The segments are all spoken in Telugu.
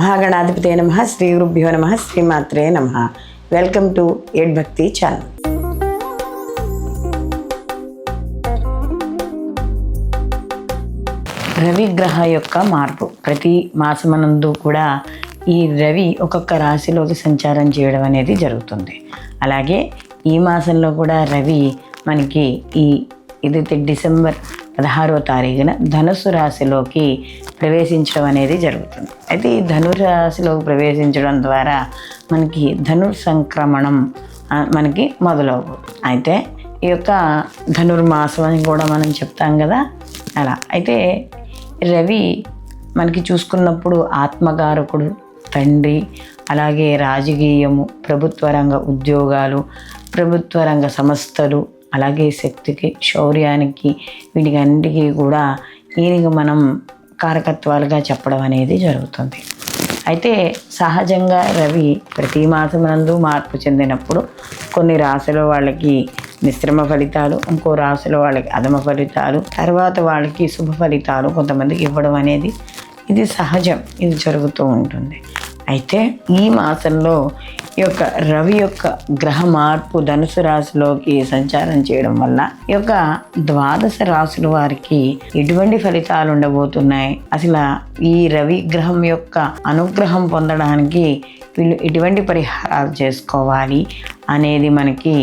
మహాగణాధిపతే నమః. శ్రీ గురుభ్యో నమః. శ్రీమాత్రే నమః. వెల్కమ్ టు ఎడ్ భక్తి ఛానల్. రవి గ్రహ యొక్క మార్పు ప్రతి మాసమనందు కూడా ఈ రవి ఒక్కొక్క రాశిలోకి సంచారం చేయడం అనేది జరుగుతుంది. అలాగే ఈ మాసంలో కూడా రవి మనకి ఇదైతే డిసెంబర్ 16వ తారీఖున ధనుసు రాశిలోకి ప్రవేశించడం అనేది జరుగుతుంది. అయితే ఈ ధనురాశిలోకి ప్రవేశించడం ద్వారా మనకి సంక్రమణం మనకి మొదలవుతుంది. అయితే ఈ యొక్క ధనుర్మాసం అని కూడా మనం చెప్తాం కదా, అలా. అయితే రవి మనకి చూసుకున్నప్పుడు ఆత్మకారకుడు, తండ్రి, అలాగే రాజకీయము, ప్రభుత్వ రంగ ఉద్యోగాలు, ప్రభుత్వ రంగ సంస్థలు, అలాగే శక్తికి, శౌర్యానికి, వీటికి అన్నిటికీ కూడా ఈయనకి మనం కారకత్వాలుగా చెప్పడం అనేది జరుగుతుంది. అయితే సహజంగా రవి ప్రతి మాసమునందు మార్పు చెందినప్పుడు కొన్ని రాశుల వాళ్ళకి మిశ్రమ ఫలితాలు, ఇంకో రాశిలో వాళ్ళకి అధమ ఫలితాలు, తర్వాత వాళ్ళకి శుభ ఫలితాలు కొంతమందికి ఇవ్వడం అనేది ఇది సహజం, ఇది జరుగుతూ ఉంటుంది. అయితే ఈ మాసంలో ఈ యొక్క రవి యొక్క గ్రహ మార్పు ధనుసు రాశిలోకి సంచారం చేయడం వల్ల ఈ యొక్క ద్వాదశ రాశుల వారికి ఎటువంటి ఫలితాలు ఉండబోతున్నాయి, అసలు ఈ రవి గ్రహం యొక్క అనుగ్రహం పొందడానికి వీళ్ళు ఎటువంటి పరిహారాలు చేసుకోవాలి అనేది మనకి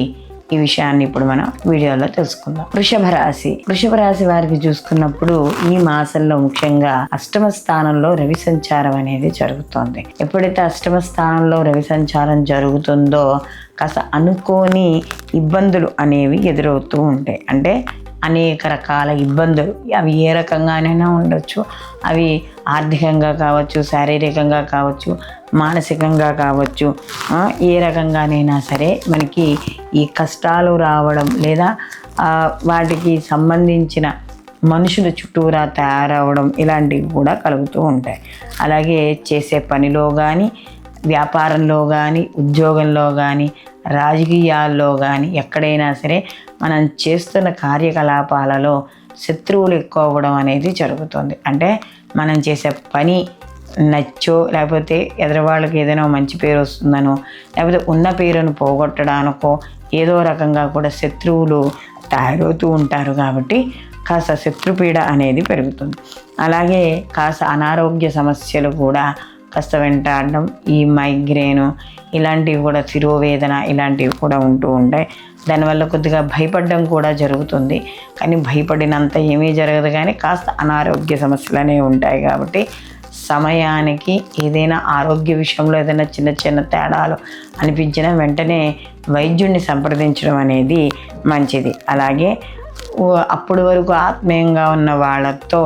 ఈ విషయాన్ని ఇప్పుడు మనం వీడియోలో తెలుసుకుందాం. వృషభ రాశి వారికి చూసుకున్నప్పుడు ఈ మాసంలో ముఖ్యంగా అష్టమ స్థానంలో రవి సంచారం అనేది జరుగుతుంది. ఎప్పుడైతే అష్టమ స్థానంలో రవి సంచారం జరుగుతుందో కాస్త అనుకోని ఇబ్బందులు అనేవి ఎదురవుతూ ఉంటాయి. అంటే అనేక రకాల ఇబ్బందులు, అవి ఏ రకంగానైనా ఉండొచ్చు. అవి ఆర్థికంగా కావచ్చు, శారీరకంగా కావచ్చు, మానసికంగా కావచ్చు, ఏ రకంగానైనా సరే మనకి ఈ కష్టాలు రావడం లేదా వాటికి సంబంధించిన మనుషుల చుట్టూరా తయారవడం ఇలాంటివి కూడా కలుగుతూ ఉంటాయి. అలాగే చేసే పనిలో కానీ, వ్యాపారంలో కానీ, ఉద్యోగంలో కానీ, రాజకీయాల్లో కానీ, ఎక్కడైనా సరే మనం చేస్తున్న కార్యకలాపాలలో శత్రువులు ఎక్కువ అవ్వడం అనేది జరుగుతుంది. అంటే మనం చేసే పని నచ్చో, లేకపోతే ఎదురువాళ్ళకి ఏదైనా మంచి పేరు వస్తుందనో, లేకపోతే ఉన్న పేరును పోగొట్టడానికో ఏదో రకంగా కూడా శత్రువులు తయారవుతూ ఉంటారు. కాబట్టి కాస్త శత్రుపీడ అనేది పెరుగుతుంది. అలాగే కాస్త అనారోగ్య సమస్యలు కూడా కాస్త వెంటాడడం, ఈ మైగ్రేను ఇలాంటివి కూడా, శిరోవేదన ఇలాంటివి కూడా ఉంటూ ఉంటాయి. దానివల్ల కొద్దిగా భయపడడం కూడా జరుగుతుంది. కానీ భయపడినంత ఏమీ జరగదు, కానీ కాస్త అనారోగ్య సమస్యలు అనేవి ఉంటాయి. కాబట్టి సమయానికి ఏదైనా ఆరోగ్య విషయంలో ఏదైనా చిన్న చిన్న తేడాలు అనిపించినా వెంటనే వైద్యుడిని సంప్రదించడం అనేది మంచిది. అలాగే అప్పటి వరకు ఆత్మీయంగా ఉన్న వాళ్ళతో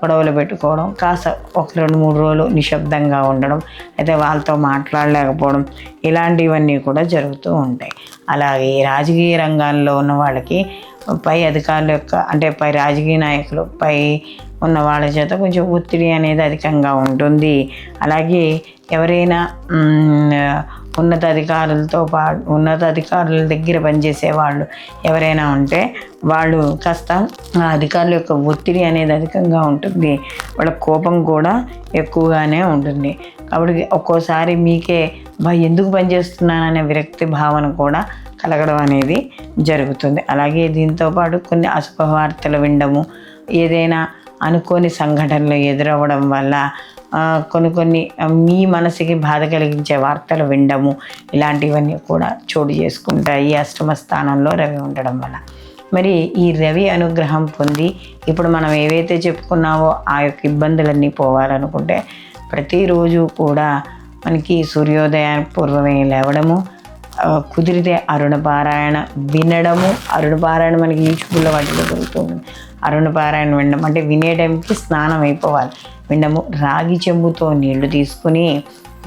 గొడవలు పెట్టుకోవడం, కాస్త 1-2-3 రోజులు నిశ్శబ్దంగా ఉండడం, అయితే వాళ్ళతో మాట్లాడలేకపోవడం ఇలాంటివన్నీ కూడా జరుగుతూ ఉంటాయి. అలాగే రాజకీయ రంగాల్లో ఉన్న వాళ్ళకి పై అధికారుల యొక్క, అంటే పై రాజకీయ నాయకులు, పై ఉన్న వాళ్ళ చేత కొంచెం ఒత్తిడి అనేది అధికంగా ఉంటుంది. అలాగే ఎవరైనా ఉన్నతాధికారుల దగ్గర పనిచేసే వాళ్ళు ఎవరైనా ఉంటే వాళ్ళు కాస్త అధికారుల యొక్క ఒత్తిడి అనేది అధికంగా ఉంటుంది. వాళ్ళ కోపం కూడా ఎక్కువగానే ఉంటుంది. కాబట్టి ఒక్కోసారి మీకే ఎందుకు పనిచేస్తున్నాననే విరక్తి భావన కూడా కలగడం అనేది జరుగుతుంది. అలాగే దీంతోపాటు కొన్ని అశుభ వార్తలు వినడము, ఏదైనా అనుకోని సంఘటనలు ఎదురవ్వడం వల్ల కొన్ని మీ మనసుకి బాధ కలిగించే వార్తలు వినడము ఇలాంటివన్నీ కూడా చోటు చేసుకుంటాయి ఈ అష్టమ స్థానంలో రవి ఉండడం వల్ల. మరి ఈ రవి అనుగ్రహం పొంది ఇప్పుడు మనం ఏవైతే చెప్పుకున్నామో ఆ యొక్క ఇబ్బందులన్నీ పోవాలనుకుంటే ప్రతిరోజు కూడా మనకి సూర్యోదయానికి పూర్వమే లేవడము, కుదిరితే అరుణపారాయణ వినడము. అరుణపారాయణ మనకి యూట్యూబ్లో వాటిలో దొరుకుతుంది. అరుణపారాయణ వినడం అంటే వినే టైంకి స్నానం అయిపోవాలి. వినడము, రాగి చెంబుతో నీళ్లు తీసుకుని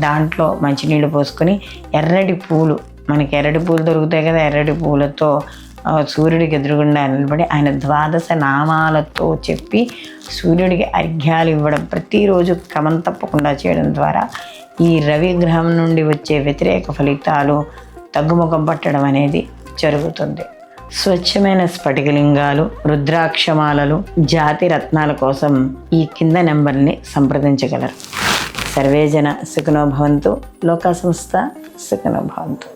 దాంట్లో మంచినీళ్ళు పోసుకొని ఎర్రటి పూలు, మనకి ఎర్రటి పూలు దొరుకుతాయి కదా, ఎర్రటి పూలతో సూర్యుడికి ఎదురుగుండా నిలబడి ఆయన ద్వాదశ నామాలతో చెప్పి సూర్యుడికి అర్ఘ్యాలు ఇవ్వడం ప్రతిరోజు క్రమం తప్పకుండా చేయడం ద్వారా ఈ రవి గ్రహం నుండి వచ్చే వ్యతిరేక ఫలితాలు తగ్గుముఖం పట్టడం అనేది జరుగుతుంది. స్వచ్ఛమైన స్ఫటికలింగాలు, రుద్రాక్షమాలలు, జాతి రత్నాల కోసం ఈ కింద నెంబర్ని సంప్రదించగలరు. సర్వేజన సుఖినో భవంతు. లోకా సంస్థ సుఖినో భవంతు.